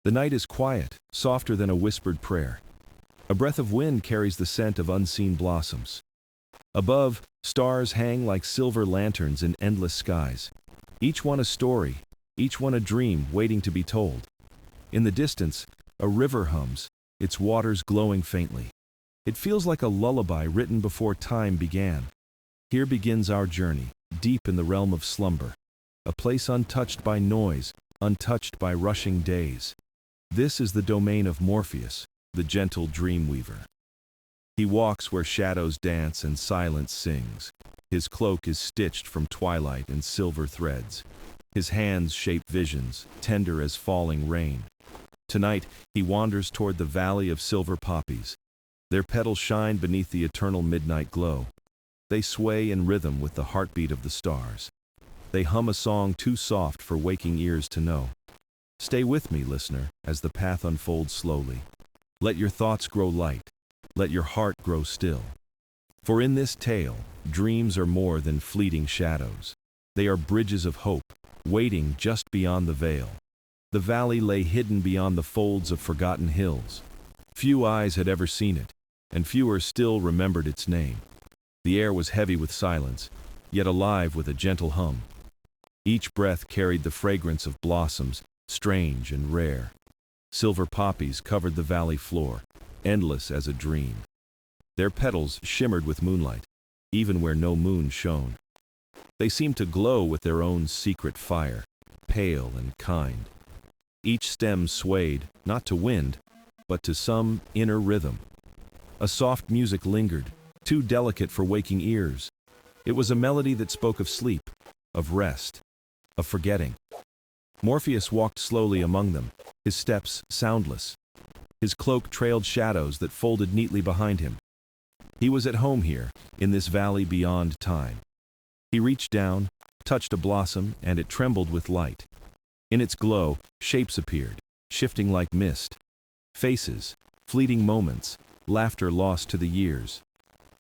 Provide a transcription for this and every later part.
The night is quiet, softer than a whispered prayer. A breath of wind carries the scent of unseen blossoms. Above, stars hang like silver lanterns in endless skies. Each one a story, each one a dream waiting to be told. In the distance, a river hums, its waters glowing faintly. It feels like a lullaby written before time began. Here begins our journey, deep in the realm of slumber. A place untouched by noise, untouched by rushing days. This is the domain of Morpheus, the gentle dream weaver. He walks where shadows dance and silence sings. His cloak is stitched from twilight and silver threads. His hands shape visions, tender as falling rain. Tonight, he wanders toward the valley of silver poppies. Their petals shine beneath the eternal midnight glow. They sway in rhythm with the heartbeat of the stars. They hum a song too soft for waking ears to know. Stay with me, listener, as the path unfolds slowly. Let your thoughts grow light. Let your heart grow still. For in this tale, dreams are more than fleeting shadows. They are bridges of hope, waiting just beyond the veil. The valley lay hidden beyond the folds of forgotten hills. Few eyes had ever seen it, and fewer still remembered its name. The air was heavy with silence, yet alive with a gentle hum. Each breath carried the fragrance of blossoms, strange and rare. Silver poppies covered the valley floor, endless as a dream. Their petals shimmered with moonlight, even where no moon shone. They seemed to glow with their own secret fire, pale and kind. Each stem swayed, not to wind, but to some inner rhythm. A soft music lingered, too delicate for waking ears. It was a melody that spoke of sleep, of rest, of forgetting. Morpheus walked slowly among them, his steps soundless. His cloak trailed shadows that folded neatly behind him. He was at home here, in this valley beyond time. He reached down, touched a blossom, and it trembled with light. In its glow, shapes appeared, shifting like mist. Faces, fleeting moments, laughter lost to the years.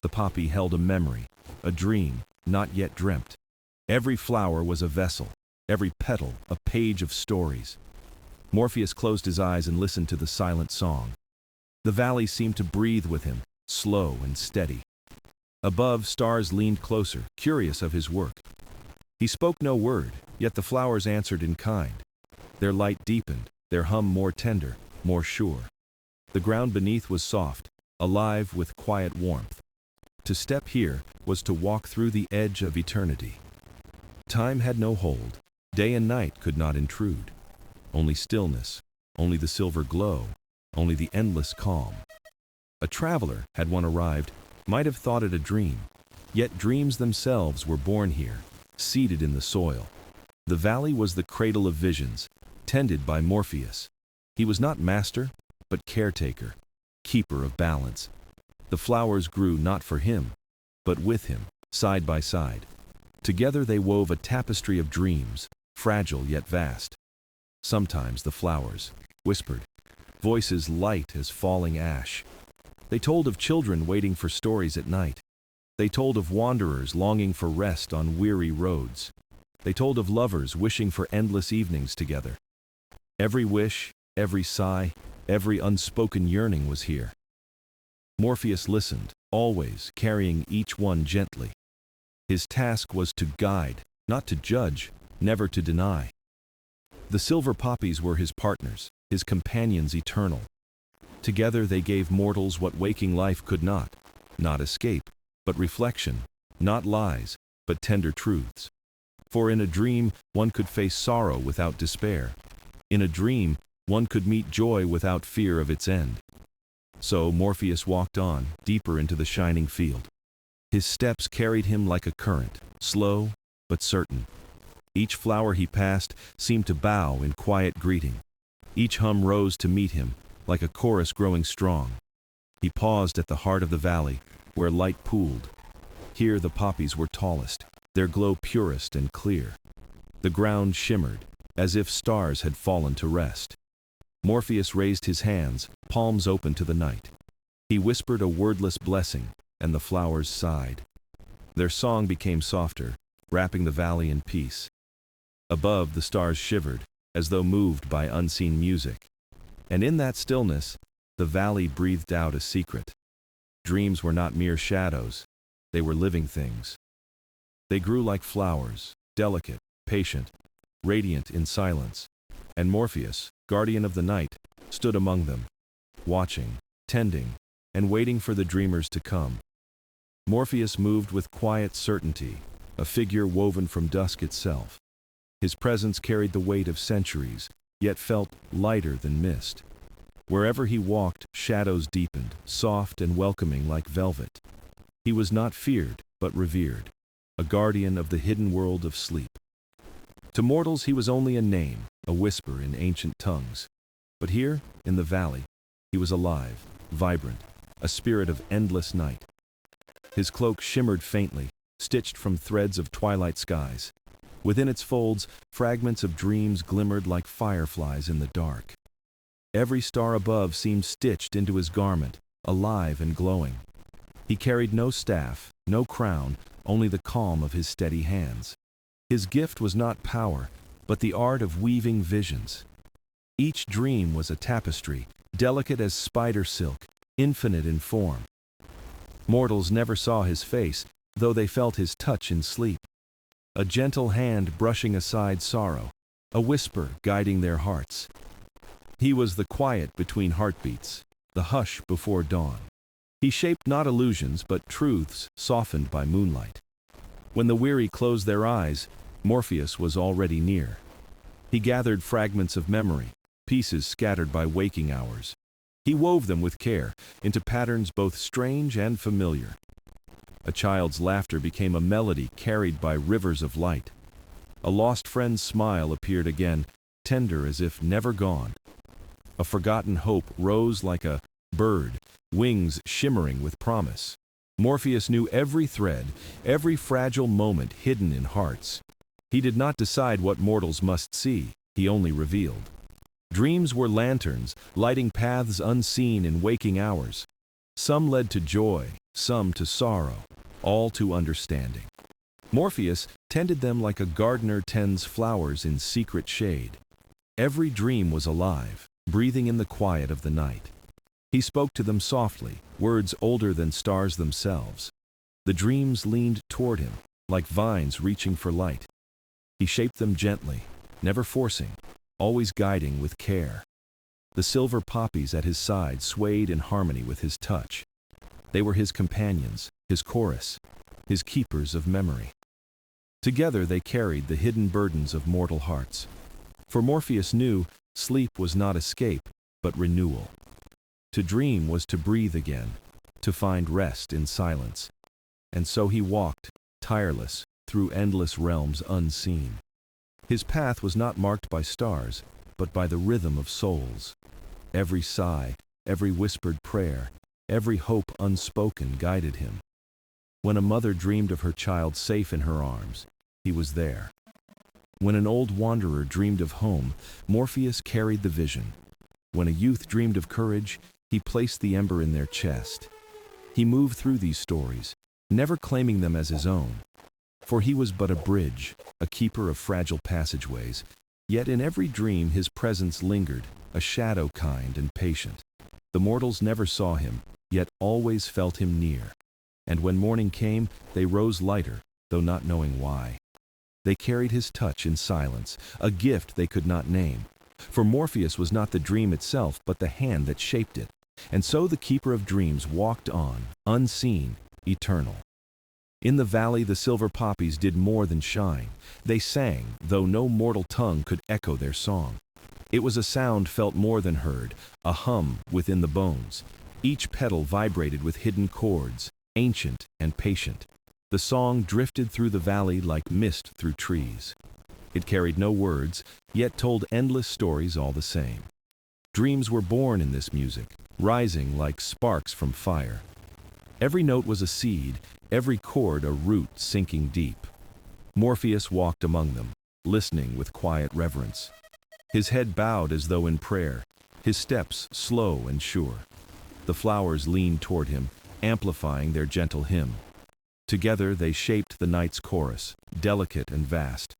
The poppy held a memory, a dream, not yet dreamt. Every flower was a vessel, every petal a page of stories. Morpheus closed his eyes and listened to the silent song. The valley seemed to breathe with him, slow and steady. Above, stars leaned closer, curious of his work. He spoke no word, yet the flowers answered in kind. Their light deepened, their hum more tender, more sure. The ground beneath was soft, alive with quiet warmth. To step here was to walk through the edge of eternity. Time had no hold. Day and night could not intrude. Only stillness, only the silver glow, only the endless calm. A traveler, had one arrived, might have thought it a dream. Yet dreams themselves were born here, seated in the soil. The valley was the cradle of visions, tended by Morpheus. He was not master, but caretaker, keeper of balance. The flowers grew not for him, but with him, side by side. Together they wove a tapestry of dreams, fragile yet vast. Sometimes the flowers whispered, voices light as falling ash. They told of children waiting for stories at night. They told of wanderers longing for rest on weary roads. They told of lovers wishing for endless evenings together. Every wish, every sigh, every unspoken yearning was here. Morpheus listened, always carrying each one gently. His task was to guide, not to judge, never to deny. The silver poppies were his partners, his companions eternal. Together they gave mortals what waking life could not escape, but reflection, not lies, but tender truths. For in a dream, one could face sorrow without despair. In a dream, one could meet joy without fear of its end. So Morpheus walked on, deeper into the shining field. His steps carried him like a current, slow but certain. Each flower he passed seemed to bow in quiet greeting. Each hum rose to meet him, like a chorus growing strong. He paused at the heart of the valley, where light pooled. Here the poppies were tallest, their glow purest and clear. The ground shimmered, as if stars had fallen to rest. Morpheus raised his hands, palms open to the night. He whispered a wordless blessing, and the flowers sighed. Their song became softer, wrapping the valley in peace. Above, the stars shivered, as though moved by unseen music. And in that stillness, the valley breathed out a secret. Dreams were not mere shadows, they were living things. They grew like flowers, delicate, patient, radiant in silence. And Morpheus, guardian of the night, stood among them, watching, tending, and waiting for the dreamers to come. Morpheus moved with quiet certainty, a figure woven from dusk itself. His presence carried the weight of centuries, yet felt lighter than mist. Wherever he walked, shadows deepened, soft and welcoming like velvet. He was not feared, but revered, a guardian of the hidden world of sleep. To mortals he was only a name, a whisper in ancient tongues. But here, in the valley, he was alive, vibrant, a spirit of endless night. His cloak shimmered faintly, stitched from threads of twilight skies. Within its folds, fragments of dreams glimmered like fireflies in the dark. Every star above seemed stitched into his garment, alive and glowing. He carried no staff, no crown, only the calm of his steady hands. His gift was not power, but the art of weaving visions. Each dream was a tapestry, delicate as spider silk, infinite in form. Mortals never saw his face, though they felt his touch in sleep. A gentle hand brushing aside sorrow, a whisper guiding their hearts. He was the quiet between heartbeats, the hush before dawn. He shaped not illusions but truths softened by moonlight. When the weary closed their eyes, Morpheus was already near. He gathered fragments of memory, pieces scattered by waking hours. He wove them with care into patterns both strange and familiar. A child's laughter became a melody carried by rivers of light. A lost friend's smile appeared again, tender as if never gone. A forgotten hope rose like a bird, wings shimmering with promise. Morpheus knew every thread, every fragile moment hidden in hearts. He did not decide what mortals must see, he only revealed. Dreams were lanterns, lighting paths unseen in waking hours. Some led to joy, some to sorrow, all to understanding. Morpheus tended them like a gardener tends flowers in secret shade. Every dream was alive, breathing in the quiet of the night. He spoke to them softly, words older than stars themselves. The dreams leaned toward him, like vines reaching for light. He shaped them gently, never forcing, always guiding with care. The silver poppies at his side swayed in harmony with his touch. They were his companions, his chorus, his keepers of memory. Together they carried the hidden burdens of mortal hearts. For Morpheus knew sleep was not escape, but renewal. To dream was to breathe again, to find rest in silence. And so he walked, tireless, through endless realms unseen. His path was not marked by stars, but by the rhythm of souls. Every sigh, every whispered prayer, every hope unspoken guided him. When a mother dreamed of her child safe in her arms, he was there. When an old wanderer dreamed of home, Morpheus carried the vision. When a youth dreamed of courage, he placed the ember in their chest. He moved through these stories, never claiming them as his own. For he was but a bridge, a keeper of fragile passageways, yet in every dream his presence lingered, a shadow kind and patient. The mortals never saw him, yet always felt him near. And when morning came, they rose lighter, though not knowing why. They carried his touch in silence, a gift they could not name. For Morpheus was not the dream itself, but the hand that shaped it. And so the keeper of dreams walked on, unseen, eternal. In the valley the silver poppies did more than shine. They sang, though no mortal tongue could echo their song. It was a sound felt more than heard, a hum within the bones. Each petal vibrated with hidden chords, ancient and patient. The song drifted through the valley like mist through trees. It carried no words, yet told endless stories all the same. Dreams were born in this music, rising like sparks from fire. Every note was a seed, every chord a root sinking deep. Morpheus walked among them, listening with quiet reverence. His head bowed as though in prayer, his steps slow and sure. The flowers leaned toward him, amplifying their gentle hymn. Together they shaped the night's chorus, delicate and vast.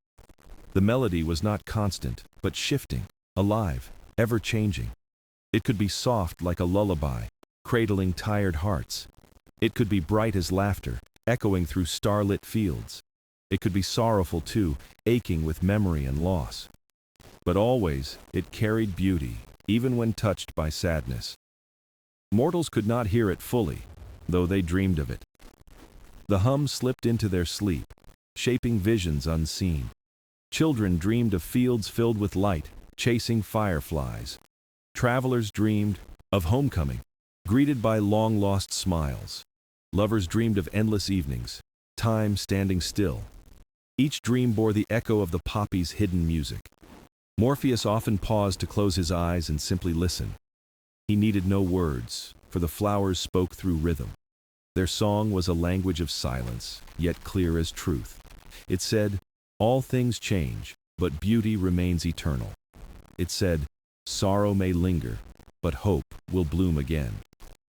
The melody was not constant, but shifting, alive, ever-changing. It could be soft like a lullaby, cradling tired hearts. It could be bright as laughter, echoing through starlit fields. It could be sorrowful too, aching with memory and loss. But always, it carried beauty, even when touched by sadness. Mortals could not hear it fully, though they dreamed of it. The hum slipped into their sleep, shaping visions unseen. Children dreamed of fields filled with light, chasing fireflies. Travelers dreamed of homecoming, greeted by long-lost smiles. Lovers dreamed of endless evenings, time standing still. Each dream bore the echo of the poppy's hidden music. Morpheus often paused to close his eyes and simply listen. He needed no words, for the flowers spoke through rhythm. Their song was a language of silence, yet clear as truth. It said, "All things change, but beauty remains eternal." It said, "Sorrow may linger, but hope will bloom again."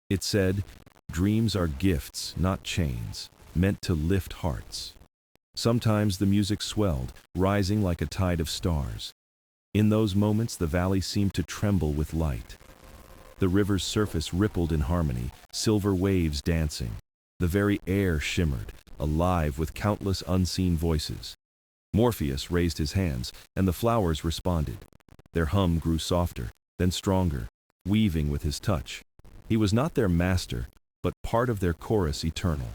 It said, "Dreams are gifts, not chains, meant to lift hearts." Sometimes the music swelled, rising like a tide of stars. In those moments the valley seemed to tremble with light. The river's surface rippled in harmony, silver waves dancing. The very air shimmered, alive with countless unseen voices. Morpheus raised his hands, and the flowers responded. Their hum grew softer, then stronger, weaving with his touch. He was not their master, but part of their chorus eternal.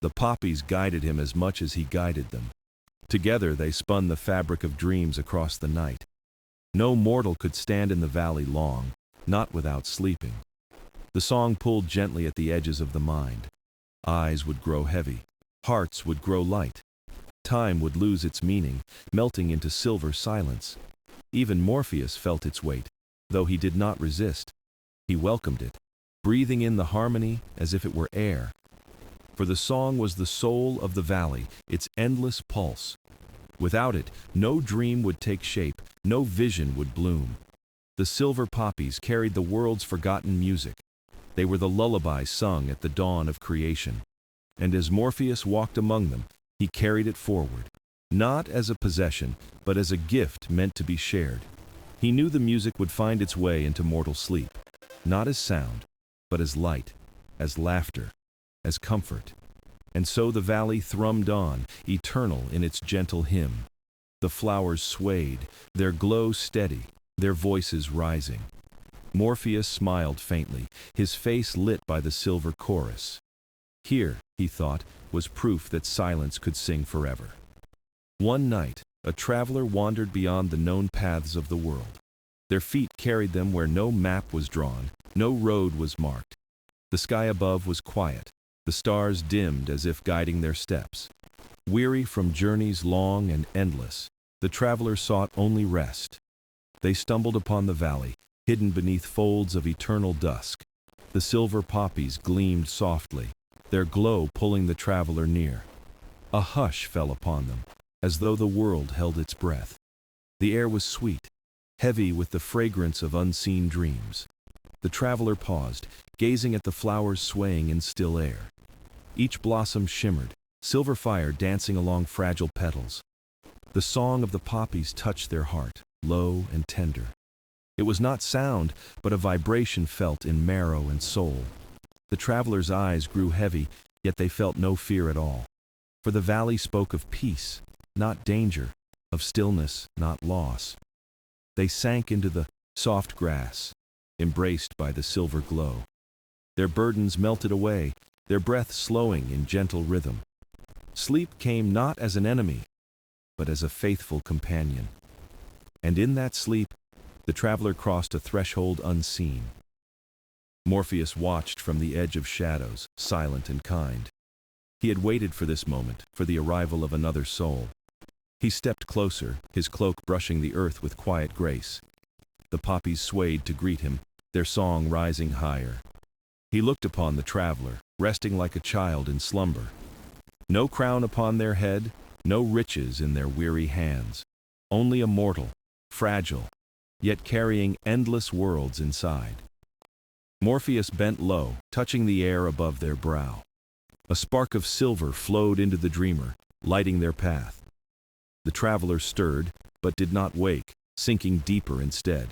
The poppies guided him as much as he guided them. Together they spun the fabric of dreams across the night. No mortal could stand in the valley long, not without sleeping. The song pulled gently at the edges of the mind. Eyes would grow heavy, hearts would grow light. Time would lose its meaning, melting into silver silence. Even Morpheus felt its weight, though he did not resist. He welcomed it, breathing in the harmony as if it were air. For the song was the soul of the valley, its endless pulse. Without it, no dream would take shape, no vision would bloom. The silver poppies carried the world's forgotten music. They were the lullabies sung at the dawn of creation. And as Morpheus walked among them, he carried it forward, not as a possession, but as a gift meant to be shared. He knew the music would find its way into mortal sleep, not as sound, but as light, as laughter, as comfort. And so the valley thrummed on, eternal in its gentle hymn. The flowers swayed, their glow steady, their voices rising. Morpheus smiled faintly, his face lit by the silver chorus. Here, he thought, was proof that silence could sing forever. One night, a traveler wandered beyond the known paths of the world. Their feet carried them where no map was drawn, no road was marked. The sky above was quiet, the stars dimmed as if guiding their steps. Weary from journeys long and endless, the traveler sought only rest. They stumbled upon the valley, hidden beneath folds of eternal dusk. The silver poppies gleamed softly, their glow pulling the traveler near. A hush fell upon them, as though the world held its breath. The air was sweet, heavy with the fragrance of unseen dreams. The traveler paused, gazing at the flowers swaying in still air. Each blossom shimmered, silver fire dancing along fragile petals. The song of the poppies touched their heart, low and tender. It was not sound, but a vibration felt in marrow and soul. The traveler's eyes grew heavy, yet they felt no fear at all. For the valley spoke of peace, not danger, of stillness, not loss. They sank into the soft grass, embraced by the silver glow. Their burdens melted away, their breath slowing in gentle rhythm. Sleep came not as an enemy, but as a faithful companion. And in that sleep, the traveler crossed a threshold unseen. Morpheus watched from the edge of shadows, silent and kind. He had waited for this moment, for the arrival of another soul. He stepped closer, his cloak brushing the earth with quiet grace. The poppies swayed to greet him, their song rising higher. He looked upon the traveler, resting like a child in slumber. No crown upon their head, no riches in their weary hands. Only a mortal, fragile, yet carrying endless worlds inside. Morpheus bent low, touching the air above their brow. A spark of silver flowed into the dreamer, lighting their path. The traveler stirred, but did not wake, sinking deeper instead.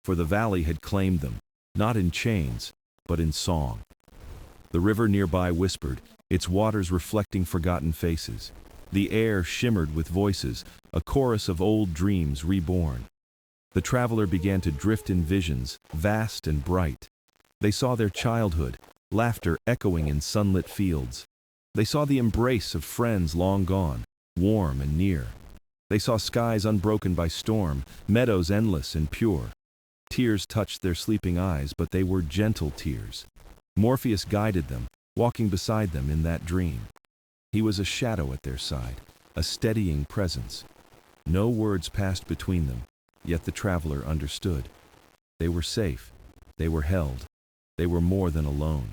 For the valley had claimed them, not in chains, but in song. The river nearby whispered, its waters reflecting forgotten faces. The air shimmered with voices, a chorus of old dreams reborn. The traveler began to drift in visions, vast and bright. They saw their childhood, laughter echoing in sunlit fields. They saw the embrace of friends long gone, warm and near. They saw skies unbroken by storm, meadows endless and pure. Tears touched their sleeping eyes, but they were gentle tears. Morpheus guided them, walking beside them in that dream. He was a shadow at their side, a steadying presence. No words passed between them, yet the traveler understood. They were safe. They were held. They were more than alone.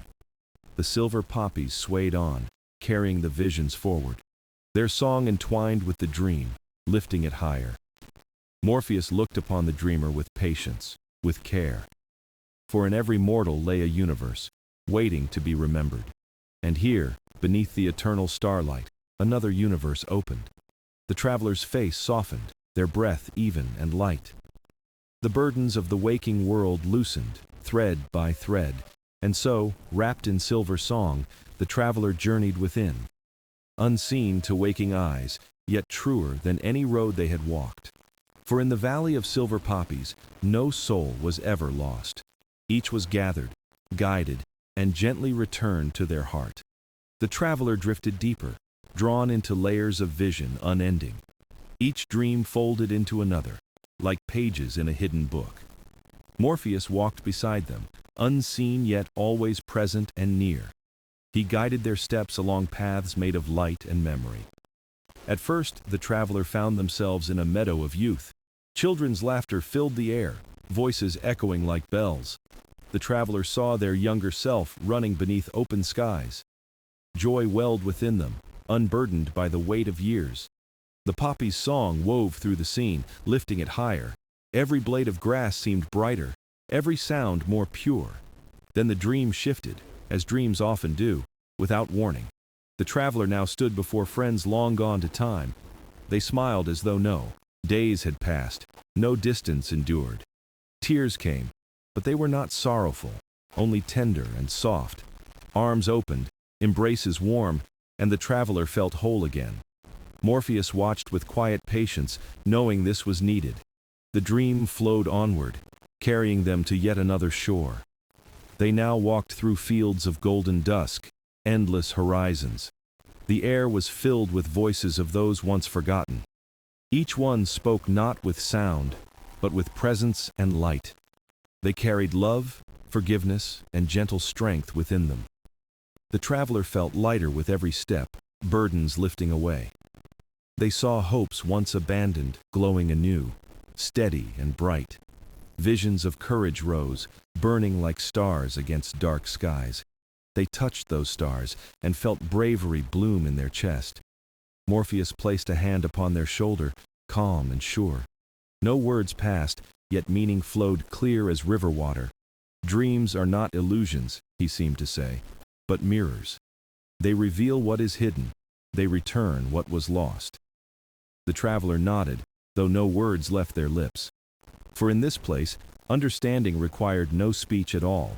The silver poppies swayed on, carrying the visions forward. Their song entwined with the dream, lifting it higher. Morpheus looked upon the dreamer with patience, with care. For in every mortal lay a universe, waiting to be remembered. And here, beneath the eternal starlight, another universe opened. The traveler's face softened, their breath even and light. The burdens of the waking world loosened, thread by thread, and so, wrapped in silver song, the traveler journeyed within. Unseen to waking eyes, yet truer than any road they had walked. For in the valley of silver poppies, no soul was ever lost. Each was gathered, guided, and gently returned to their heart. The traveler drifted deeper, drawn into layers of vision unending. Each dream folded into another, like pages in a hidden book. Morpheus walked beside them, unseen yet always present and near. He guided their steps along paths made of light and memory. At first, the traveler found themselves in a meadow of youth. Children's laughter filled the air, voices echoing like bells. The traveler saw their younger self running beneath open skies. Joy welled within them, unburdened by the weight of years. The poppy's song wove through the scene, lifting it higher. Every blade of grass seemed brighter, every sound more pure. Then the dream shifted, as dreams often do, without warning. The traveler now stood before friends long gone to time. They smiled as though no days had passed, no distance endured. Tears came, but they were not sorrowful, only tender and soft. Arms opened, embraces warm, and the traveler felt whole again. Morpheus watched with quiet patience, knowing this was needed. The dream flowed onward, carrying them to yet another shore. They now walked through fields of golden dusk, endless horizons. The air was filled with voices of those once forgotten. Each one spoke not with sound, but with presence and light. They carried love, forgiveness, and gentle strength within them. The traveler felt lighter with every step, burdens lifting away. They saw hopes once abandoned, glowing anew, steady and bright. Visions of courage rose, burning like stars against dark skies. They touched those stars and felt bravery bloom in their chest. Morpheus placed a hand upon their shoulder, calm and sure. No words passed, yet meaning flowed clear as river water. Dreams are not illusions, he seemed to say, but mirrors. They reveal what is hidden. They return what was lost. The traveler nodded, though no words left their lips. For in this place, understanding required no speech at all.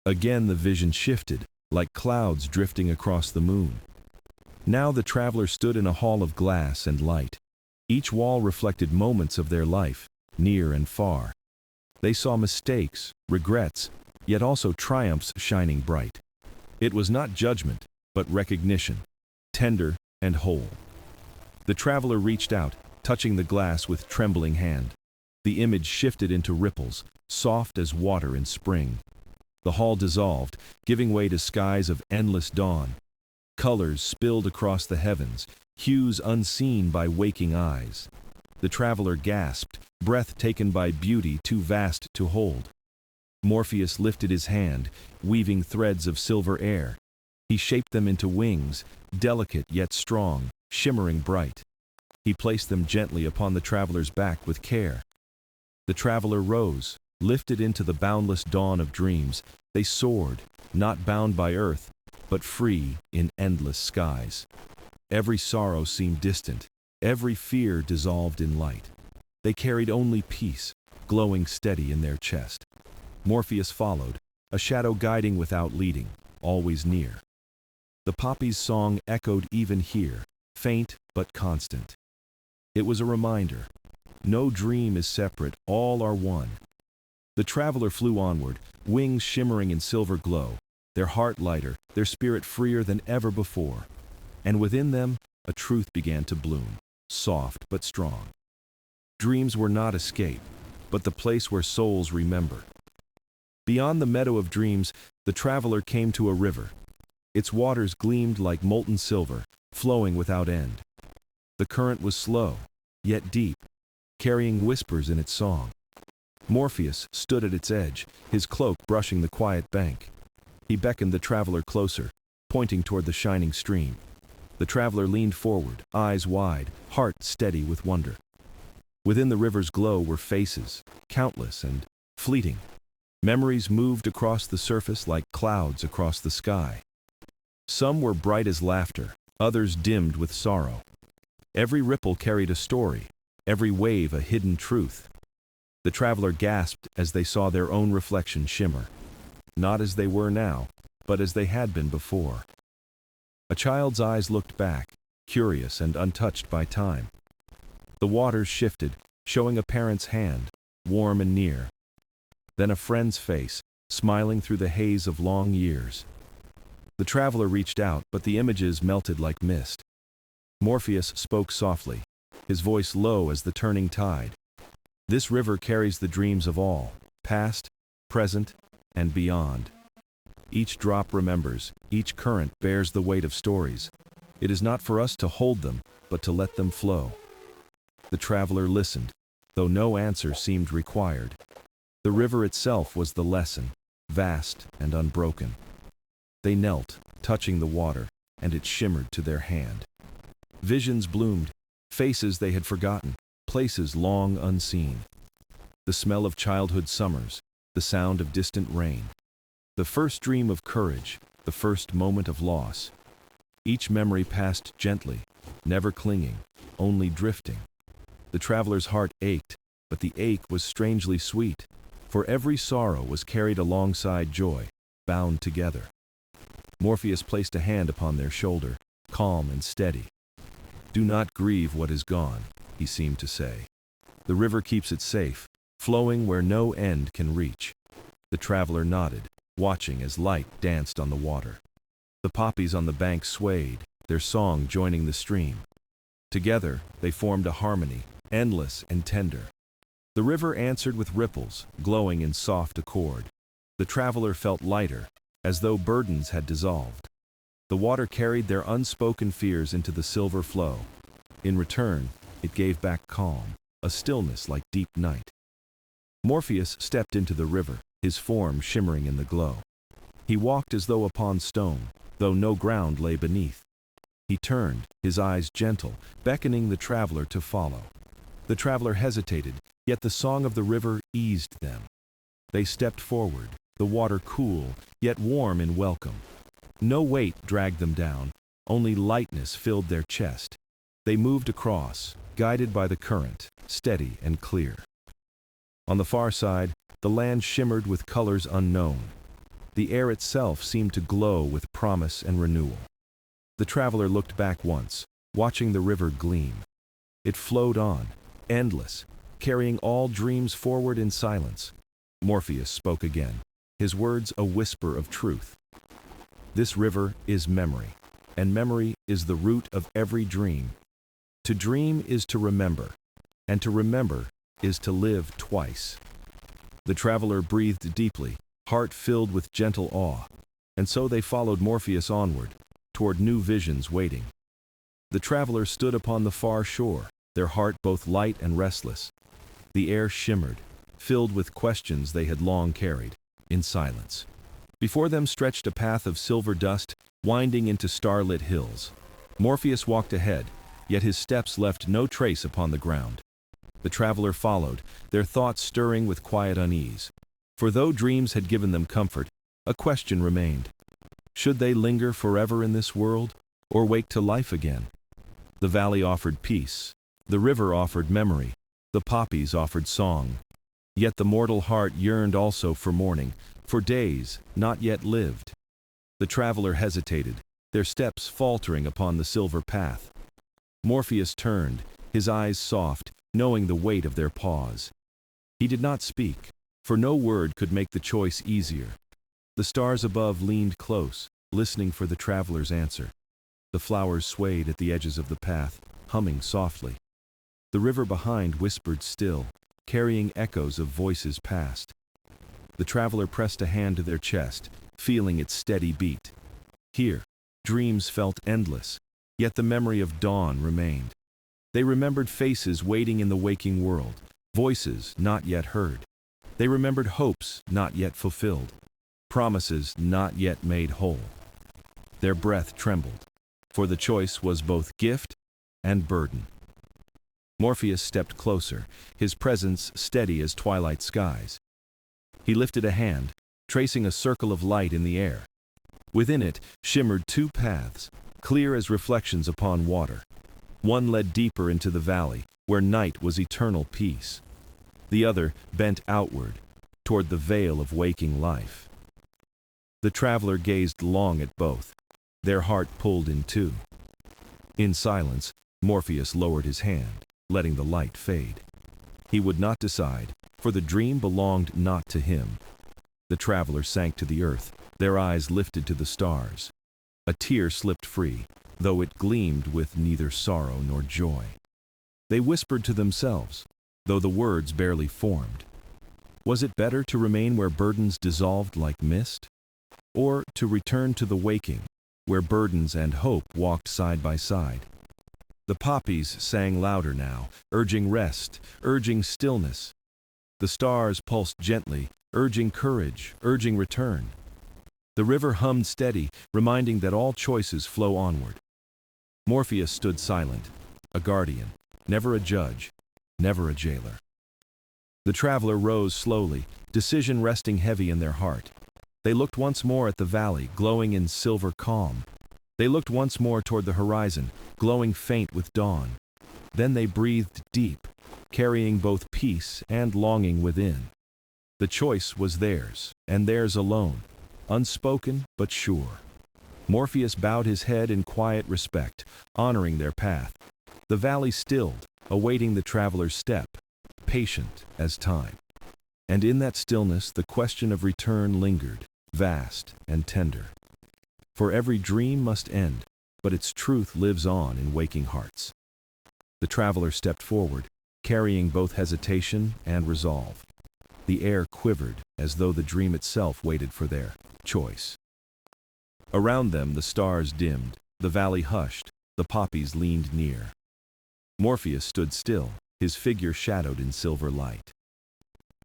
Again the vision shifted, like clouds drifting across the moon. Now the traveler stood in a hall of glass and light. Each wall reflected moments of their life, near and far. They saw mistakes, regrets, yet also triumphs shining bright. It was not judgment, but recognition, tender and whole. The traveler reached out, touching the glass with trembling hand. The image shifted into ripples, soft as water in spring. The hall dissolved, giving way to skies of endless dawn. Colors spilled across the heavens, hues unseen by waking eyes. The traveler gasped, breath taken by beauty too vast to hold. Morpheus lifted his hand, weaving threads of silver air. He shaped them into wings, delicate yet strong, shimmering bright. He placed them gently upon the traveler's back with care. The traveler rose, lifted into the boundless dawn of dreams. They soared, not bound by earth, but free in endless skies. Every sorrow seemed distant, every fear dissolved in light. They carried only peace, glowing steady in their chest. Morpheus followed, a shadow guiding without leading, always near. The poppy's song echoed even here, faint but constant. It was a reminder. No dream is separate, all are one. The traveler flew onward, wings shimmering in silver glow, their heart lighter, their spirit freer than ever before. And within them, a truth began to bloom, soft but strong. Dreams were not escape, but the place where souls remember. Beyond the meadow of dreams, the traveler came to a river. Its waters gleamed like molten silver, flowing without end. The current was slow, yet deep, carrying whispers in its song. Morpheus stood at its edge, his cloak brushing the quiet bank. He beckoned the traveler closer, pointing toward the shining stream. The traveler leaned forward, eyes wide, heart steady with wonder. Within the river's glow were faces, countless and fleeting. Memories moved across the surface like clouds across the sky. Some were bright as laughter, others dimmed with sorrow. Every ripple carried a story, every wave a hidden truth. The traveler gasped as they saw their own reflection shimmer, not as they were now, but as they had been before. A child's eyes looked back, curious and untouched by time. The waters shifted, showing a parent's hand, warm and near. Then a friend's face, smiling through the haze of long years. The traveler reached out, but the images melted like mist. Morpheus spoke softly, his voice low as the turning tide. This river carries the dreams of all, past, present, and beyond. Each drop remembers, each current bears the weight of stories. It is not for us to hold them, but to let them flow. The traveler listened, though no answer seemed required. The river itself was the lesson, vast and unbroken. They knelt, touching the water, and it shimmered to their hand. Visions bloomed, faces they had forgotten, places long unseen. The smell of childhood summers, the sound of distant rain. The first dream of courage, the first moment of loss. Each memory passed gently, never clinging, only drifting. The traveler's heart ached, but the ache was strangely sweet, for every sorrow was carried alongside joy, bound together. Morpheus placed a hand upon their shoulder, calm and steady. "Do not grieve what is gone," he seemed to say. "The river keeps it safe, flowing where no end can reach." The traveler nodded, watching as light danced on the water. The poppies on the bank swayed, their song joining the stream. Together, they formed a harmony, endless and tender. The river answered with ripples, glowing in soft accord. The traveler felt lighter, as though burdens had dissolved. The water carried their unspoken fears into the silver flow. In return, it gave back calm, a stillness like deep night. Morpheus stepped into the river, his form shimmering in the glow. He walked as though upon stone, though no ground lay beneath. He turned, his eyes gentle, beckoning the traveler to follow. The traveler hesitated, yet the song of the river eased them. They stepped forward, the water cool, yet warm in welcome. No weight dragged them down, only lightness filled their chest. They moved across, guided by the current, steady and clear. On the far side, the land shimmered with colors unknown. The air itself seemed to glow with promise and renewal. The traveler looked back once, watching the river gleam. It flowed on, endless, carrying all dreams forward in silence. Morpheus spoke again, his words a whisper of truth. "This river is memory, and memory is the root of every dream. To dream is to remember, and to remember is to live twice." The traveler breathed deeply, heart filled with gentle awe, and so they followed Morpheus onward, toward new visions waiting. The traveler stood upon the far shore, their heart both light and restless. The air shimmered, filled with questions they had long carried, in silence. Before them stretched a path of silver dust, winding into starlit hills. Morpheus walked ahead, yet his steps left no trace upon the ground. The traveler followed, their thoughts stirring with quiet unease. For though dreams had given them comfort, a question remained. Should they linger forever in this world, or wake to life again? The valley offered peace, the river offered memory, the poppies offered song. Yet the mortal heart yearned also for morning, for days not yet lived. The traveler hesitated, their steps faltering upon the silver path. Morpheus turned, his eyes soft, knowing the weight of their pause. He did not speak, for no word could make the choice easier. The stars above leaned close, listening for the traveler's answer. The flowers swayed at the edges of the path, humming softly. The river behind whispered still, carrying echoes of voices past. The traveler pressed a hand to their chest, feeling its steady beat. Here, dreams felt endless, yet the memory of dawn remained. They remembered faces waiting in the waking world, voices not yet heard. They remembered hopes not yet fulfilled, promises not yet made whole. Their breath trembled, for the choice was both gift and burden. Morpheus stepped closer, his presence steady as twilight skies. He lifted a hand, tracing a circle of light in the air. Within it shimmered two paths, clear as reflections upon water. One led deeper into the valley, where night was eternal peace. The other bent outward, toward the veil of waking life. The traveler gazed long at both, their heart pulled in two. In silence, Morpheus lowered his hand, letting the light fade. He would not decide, for the dream belonged not to him. The traveler sank to the earth, their eyes lifted to the stars. A tear slipped free, though it gleamed with neither sorrow nor joy. They whispered to themselves, though the words barely formed. Was it better to remain where burdens dissolved like mist? Or to return to the waking, where burdens and hope walked side by side? The poppies sang louder now, urging rest, urging stillness. The stars pulsed gently, urging courage, urging return. The river hummed steady, reminding that all choices flow onward. Morpheus stood silent, a guardian, never a judge, never a jailer. The traveler rose slowly, decision resting heavy in their heart. They looked once more at the valley, glowing in silver calm. They looked once more toward the horizon, glowing faint with dawn. Then they breathed deep, carrying both peace and longing within. The choice was theirs, and theirs alone, unspoken but sure. Morpheus bowed his head in quiet respect, honoring their path. The valley stilled, awaiting the traveler's step, patient as time. And in that stillness the question of return lingered, vast and tender. For every dream must end, but its truth lives on in waking hearts. The traveler stepped forward, carrying both hesitation and resolve. The air quivered, as though the dream itself waited for their choice. Around them the stars dimmed, the valley hushed, the poppies leaned near. Morpheus stood still, his figure shadowed in silver light.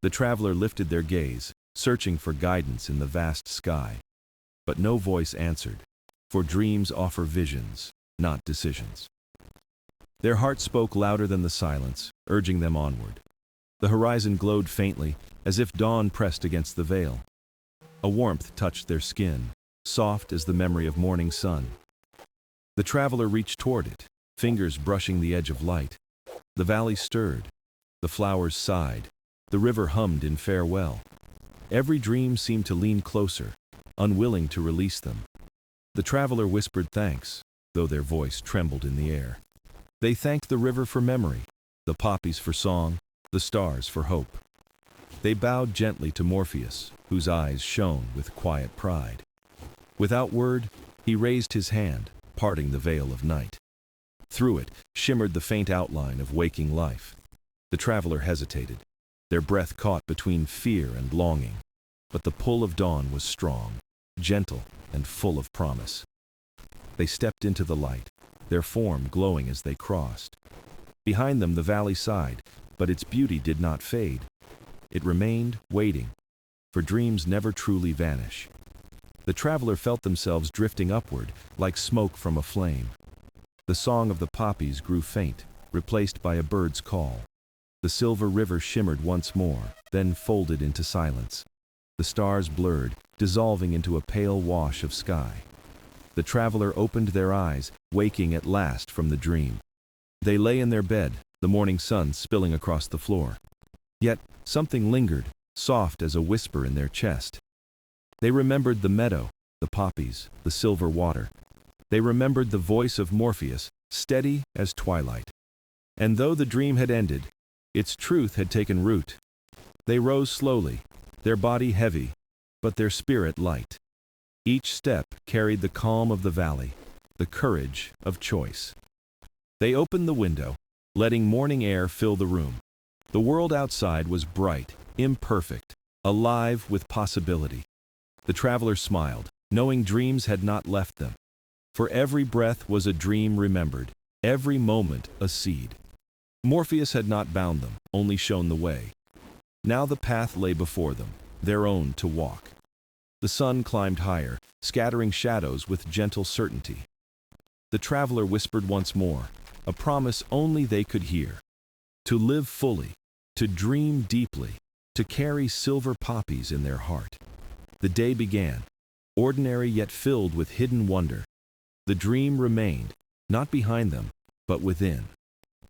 The traveler lifted their gaze, searching for guidance in the vast sky. But no voice answered, for dreams offer visions, not decisions. Their heart spoke louder than the silence, urging them onward. The horizon glowed faintly, as if dawn pressed against the veil. A warmth touched their skin, soft as the memory of morning sun. The traveler reached toward it, fingers brushing the edge of light. The valley stirred, the flowers sighed, the river hummed in farewell. Every dream seemed to lean closer, unwilling to release them. The traveler whispered thanks, though their voice trembled in the air. They thanked the river for memory, the poppies for song, the stars for hope. They bowed gently to Morpheus, whose eyes shone with quiet pride. Without word, he raised his hand, parting the veil of night. Through it shimmered the faint outline of waking life. The traveler hesitated, their breath caught between fear and longing. But the pull of dawn was strong, gentle, and full of promise. They stepped into the light, their form glowing as they crossed. Behind them the valley sighed, but its beauty did not fade. It remained, waiting, for dreams never truly vanish. The traveler felt themselves drifting upward, like smoke from a flame. The song of the poppies grew faint, replaced by a bird's call. The silver river shimmered once more, then folded into silence. The stars blurred, dissolving into a pale wash of sky. The traveler opened their eyes, waking at last from the dream. They lay in their bed, the morning sun spilling across the floor. Yet, something lingered, soft as a whisper in their chest. They remembered the meadow, the poppies, the silver water. They remembered the voice of Morpheus, steady as twilight. And though the dream had ended, its truth had taken root. They rose slowly, their body heavy, but their spirit light. Each step carried the calm of the valley, the courage of choice. They opened the window, letting morning air fill the room. The world outside was bright, imperfect, alive with possibility. The traveler smiled, knowing dreams had not left them. For every breath was a dream remembered, every moment a seed. Morpheus had not bound them, only shown the way. Now the path lay before them, their own to walk. The sun climbed higher, scattering shadows with gentle certainty. The traveler whispered once more, a promise only they could hear. To live fully, to dream deeply, to carry silver poppies in their heart. The day began, ordinary yet filled with hidden wonder. The dream remained, not behind them, but within.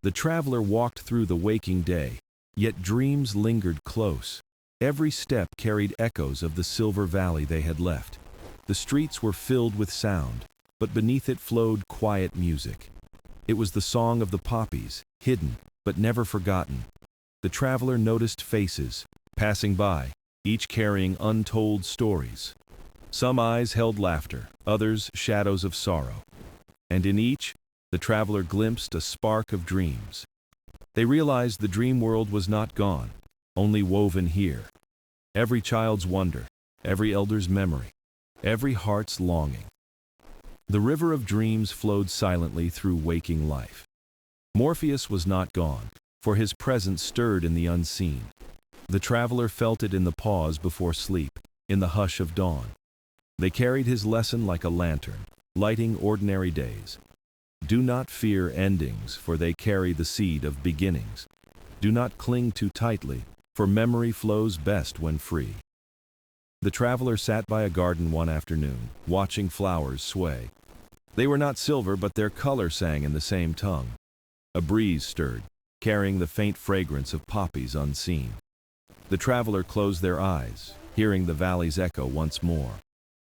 The traveler walked through the waking day, yet dreams lingered close. Every step carried echoes of the silver valley they had left. The streets were filled with sound, but beneath it flowed quiet music. It was the song of the poppies, hidden, but never forgotten. The traveler noticed faces, passing by, each carrying untold stories. Some eyes held laughter, others shadows of sorrow. And in each, the traveler glimpsed a spark of dreams. They realized the dream world was not gone, only woven here. Every child's wonder, every elder's memory, every heart's longing. The river of dreams flowed silently through waking life. Morpheus was not gone, for his presence stirred in the unseen. The traveler felt it in the pause before sleep, in the hush of dawn. They carried his lesson like a lantern, lighting ordinary days. Do not fear endings, for they carry the seed of beginnings. Do not cling too tightly, for memory flows best when free. The traveler sat by a garden one afternoon, watching flowers sway. They were not silver, but their color sang in the same tongue. A breeze stirred, carrying the faint fragrance of poppies unseen. The traveler closed their eyes, hearing the valley's echo once more.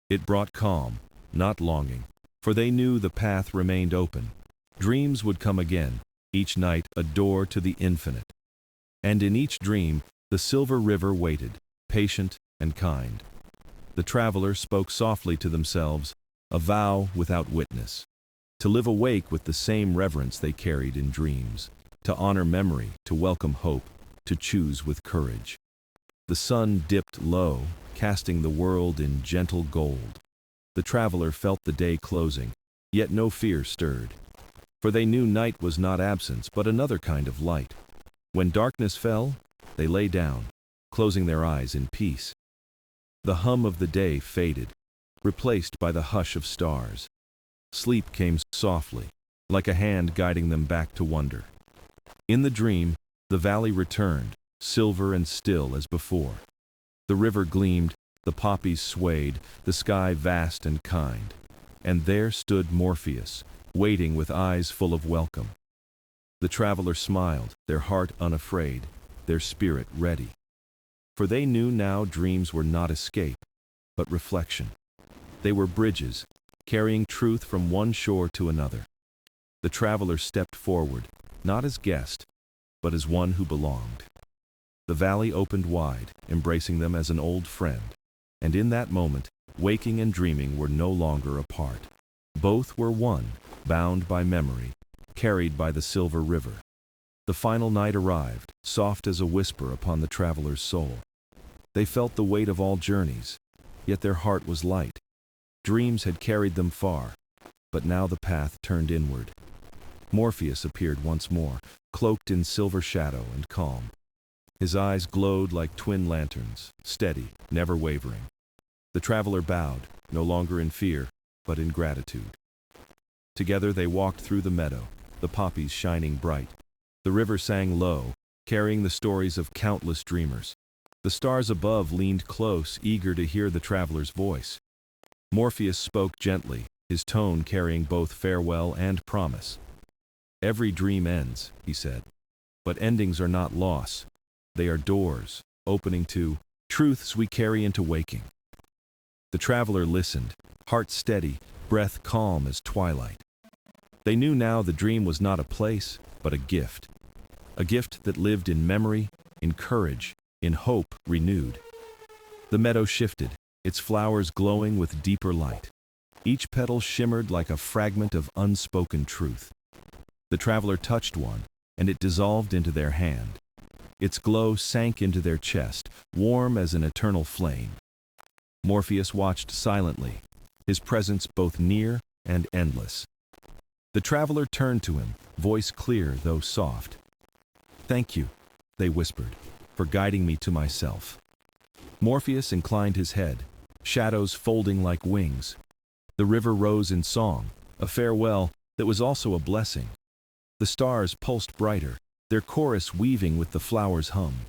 It brought calm, not longing, for they knew the path remained open. Dreams would come again, each night a door to the infinite. And in each dream, the silver river waited, patient and kind. The traveler spoke softly to themselves, a vow without witness. To live awake with the same reverence they carried in dreams. To honor memory, to welcome hope, to choose with courage. The sun dipped low, casting the world in gentle gold. The traveler felt the day closing, yet no fear stirred. For they knew night was not absence, but another kind of light. When darkness fell, they lay down, closing their eyes in peace. The hum of the day faded, replaced by the hush of stars. Sleep came softly, like a hand guiding them back to wonder. In the dream, the valley returned, silver and still as before. The river gleamed, the poppies swayed, the sky vast and kind. And there stood Morpheus, waiting with eyes full of welcome. The traveler smiled, their heart unafraid, their spirit ready. For they knew now dreams were not escape, but reflection. They were bridges, carrying truth from one shore to another. The traveler stepped forward, not as guest, but as one who belonged. The valley opened wide, embracing them as an old friend. And in that moment, waking and dreaming were no longer apart. Both were one, bound by memory, carried by the silver river. The final night arrived, soft as a whisper upon the traveler's soul. They felt the weight of all journeys, yet their heart was light. Dreams had carried them far, but now the path turned inward. Morpheus appeared once more, cloaked in silver shadow and calm. His eyes glowed like twin lanterns, steady, never wavering. The traveler bowed, no longer in fear, but in gratitude. Together they walked through the meadow, the poppies shining bright. The river sang low, carrying the stories of countless dreamers. The stars above leaned close, eager to hear the traveler's voice. Morpheus spoke gently, his tone carrying both farewell and promise. "Every dream ends," he said. "But endings are not loss. They are doors, opening to truths we carry into waking. The traveler listened, heart steady, breath calm as twilight. They knew now the dream was not a place, but a gift. A gift that lived in memory, in courage, in hope renewed. The meadow shifted, its flowers glowing with deeper light. Each petal shimmered like a fragment of unspoken truth. The traveler touched one, and it dissolved into their hand. Its glow sank into their chest, warm as an eternal flame. Morpheus watched silently, his presence both near and endless. The traveler turned to him, voice clear though soft. "Thank you," they whispered, "for guiding me to myself." Morpheus inclined his head, shadows folding like wings. The river rose in song, a farewell that was also a blessing. The stars pulsed brighter, their chorus weaving with the flowers' hum.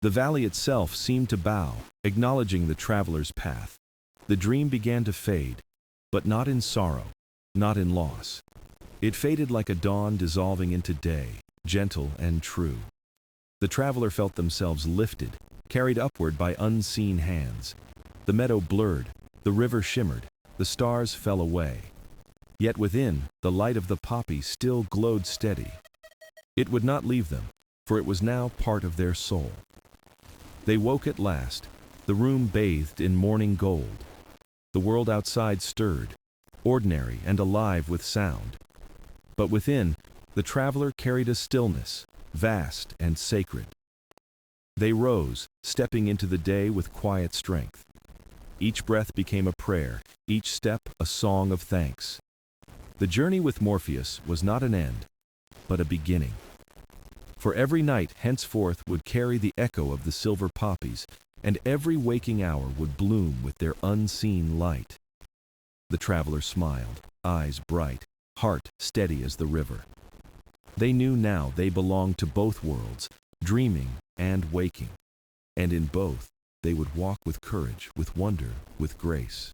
The valley itself seemed to bow, acknowledging the traveler's path. The dream began to fade, but not in sorrow, not in loss. It faded like a dawn dissolving into day, gentle and true. The traveler felt themselves lifted, carried upward by unseen hands. The meadow blurred, the river shimmered, the stars fell away. Yet within, the light of the poppy still glowed steady. It would not leave them, for it was now part of their soul. They woke at last, the room bathed in morning gold. The world outside stirred, ordinary and alive with sound. But within, the traveler carried a stillness, vast and sacred. They rose, stepping into the day with quiet strength. Each breath became a prayer, each step a song of thanks. The journey with Morpheus was not an end, but a beginning. For every night henceforth would carry the echo of the silver poppies, and every waking hour would bloom with their unseen light. The traveler smiled, eyes bright, heart steady as the river. They knew now they belonged to both worlds, dreaming and waking. And in both, they would walk with courage, with wonder, with grace.